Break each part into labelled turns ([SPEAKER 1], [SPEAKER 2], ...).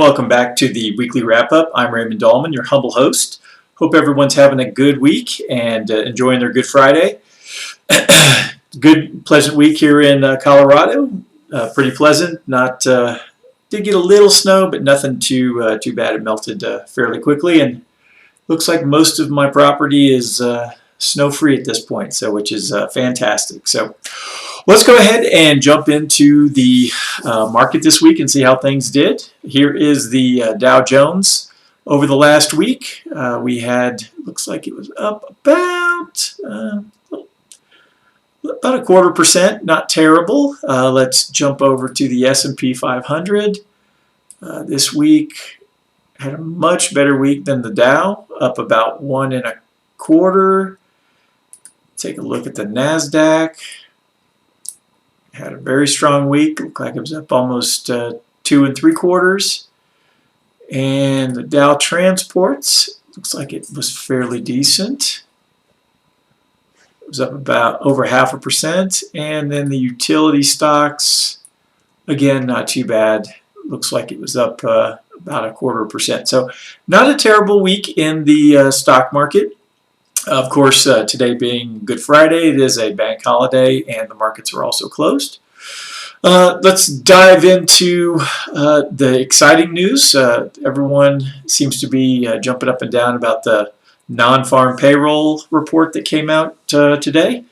[SPEAKER 1] welcome back to the weekly wrap-up. I'm Raymond Dahlman, your humble host. Hope everyone's having a good week and enjoying their Good Friday. Good, pleasant week here in Colorado. Pretty pleasant. Did get a little snow, but nothing too bad. It melted fairly quickly, and looks like most of my property is snow-free at this point, which is fantastic. So let's go ahead and jump into the market this week and see how things did. Here is the Dow Jones over the last week. We had, looks like it was up about a 0.25%, not terrible. Let's jump over to the S&P 500. This week had a much better week than the Dow, up about 1.25%. Take a look at the NASDAQ. Had a very strong week. Looked like it was up almost 2.75%. And the Dow Transports, looks like it was fairly decent. It was up about over 0.5%. And then the utility stocks, again, not too bad. Looks like it was up about 0.25%. So not a terrible week in the stock market. Of course, today being Good Friday, it is a bank holiday and the markets are also closed. Let's dive into the exciting news. Everyone seems to be jumping up and down about the non-farm payroll report that came out today.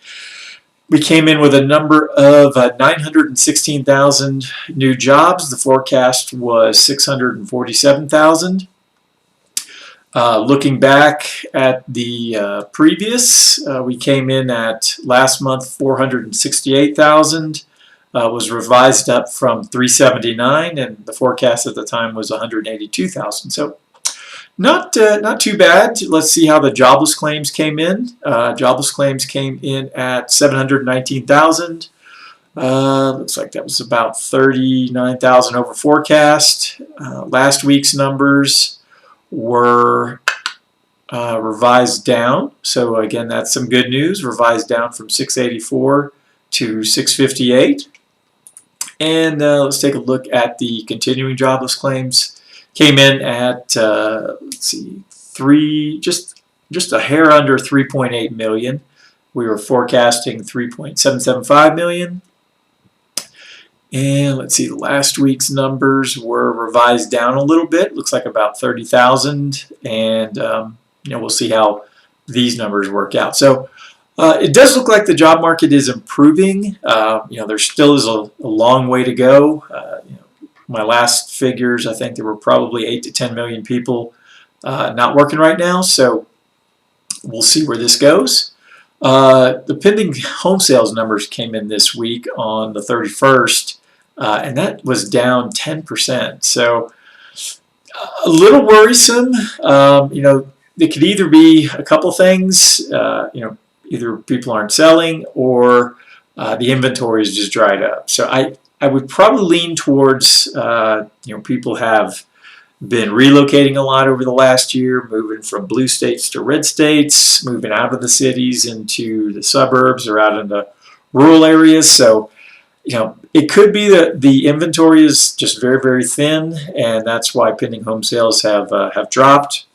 [SPEAKER 1] We came in with a number of 916,000 new jobs. The forecast was 647,000. Looking back at the previous, we came in at last month 468,000, was revised up from 379, and the forecast at the time was 182,000. So not too bad. Let's see how the jobless claims came in. Jobless claims came in at 719,000. Looks like that was about 39,000 over forecast. Last week's numbers were revised down. So again, that's some good news. Revised down from 684 to 658. And let's take a look at the continuing jobless claims. Came in at let's see, just a hair under 3.8 million. We were forecasting 3.775 million. And let's see, last week's numbers were revised down a little bit. Looks like about 30,000, and we'll see how these numbers work out. So it does look like the job market is improving. There still is a long way to go. My last figures, I think there were probably 8 to 10 million people not working right now. So we'll see where this goes. The pending home sales numbers came in this week on the 31st, and that was down 10%. So a little worrisome. It could either be a couple things. Either people aren't selling or the inventory is just dried up. So I would probably lean towards people have been relocating a lot over the last year, moving from blue states to red states, moving out of the cities into the suburbs or out into rural areas. So, it could be that the inventory is just very, very thin, and that's why pending home sales have dropped.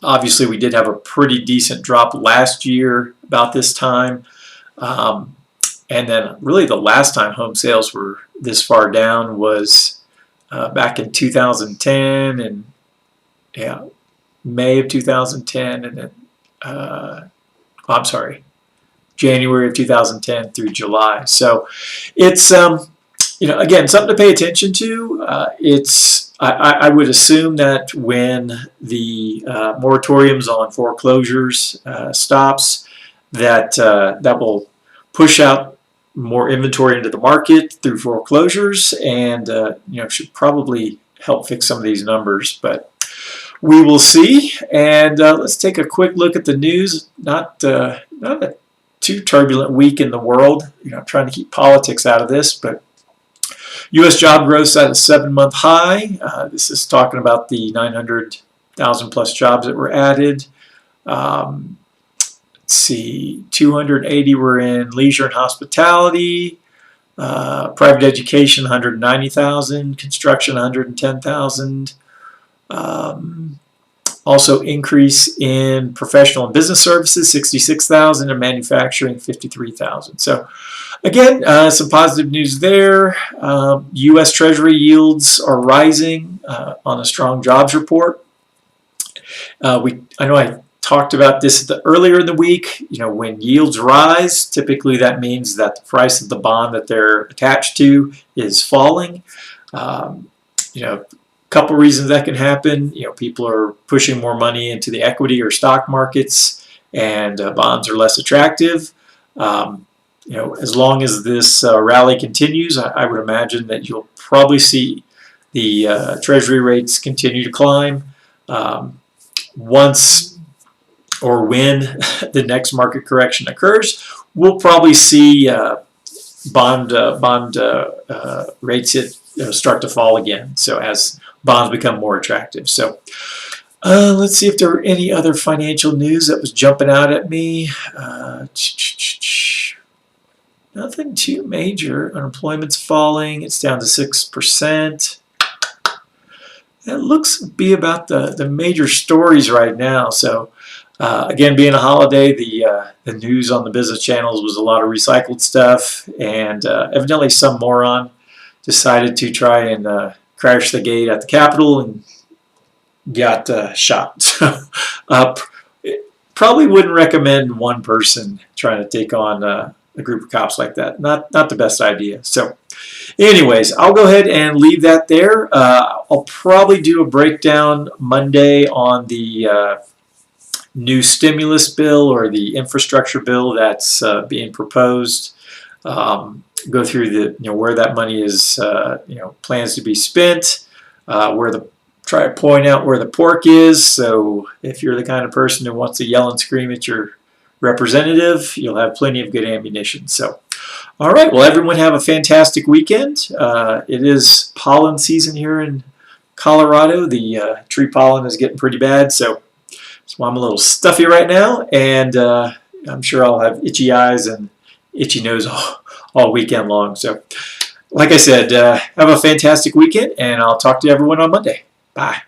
[SPEAKER 1] Obviously, we did have a pretty decent drop last year about this time. And then really the last time home sales were this far down was back in 2010, and May of 2010, and then I'm sorry, January of 2010 through July. So it's again, something to pay attention to. I would assume that when the moratoriums on foreclosures stops, that will push out more inventory into the market through foreclosures, and should probably help fix some of these numbers, but we will see. And let's take a quick look at the news. Not a too turbulent week in the world. I'm trying to keep politics out of this, but U.S. job growth at a 7-month high. This is talking about the 900,000 plus jobs that were added. Let's see, 280 were in leisure and hospitality. Private education, 190,000. Construction, 110,000. Also increase in professional and business services, 66,000, and manufacturing, 53,000. So again, some positive news there. U.S. Treasury yields are rising on a strong jobs report. I know I talked about this earlier in the week. You know, when yields rise, typically that means that the price of the bond that they're attached to is falling. You know, couple reasons that can happen. You know, people are pushing more money into the equity or stock markets, and bonds are less attractive. You know, as long as this rally continues, I would imagine that you'll probably see the Treasury rates continue to climb. Once or when the next market correction occurs, we'll probably see bond rates start to fall again. So as bonds become more attractive. So let's see if there were any other financial news that was jumping out at me. Nothing too major. Unemployment's falling. It's down to 6%. That looks to be about the major stories right now. So again, being a holiday, the news on the business channels was a lot of recycled stuff, and evidently some moron decided to try and crash the gate at the Capitol and got shot. So probably wouldn't recommend one person trying to take on a group of cops like that. Not the best idea. So anyways, I'll go ahead and leave that there. I'll probably do a breakdown Monday on the new stimulus bill or the infrastructure bill that's being proposed. Go through where that money is plans to be spent, try to point out where the pork is. So if you're the kind of person who wants to yell and scream at your representative, you'll have plenty of good ammunition. So all right, well, everyone have a fantastic weekend. It is pollen season here in Colorado. The tree pollen is getting pretty bad, so that's why I'm a little stuffy right now, and I'm sure I'll have itchy eyes and itchy nose all weekend long. So like I said, have a fantastic weekend, and I'll talk to everyone on Monday. Bye.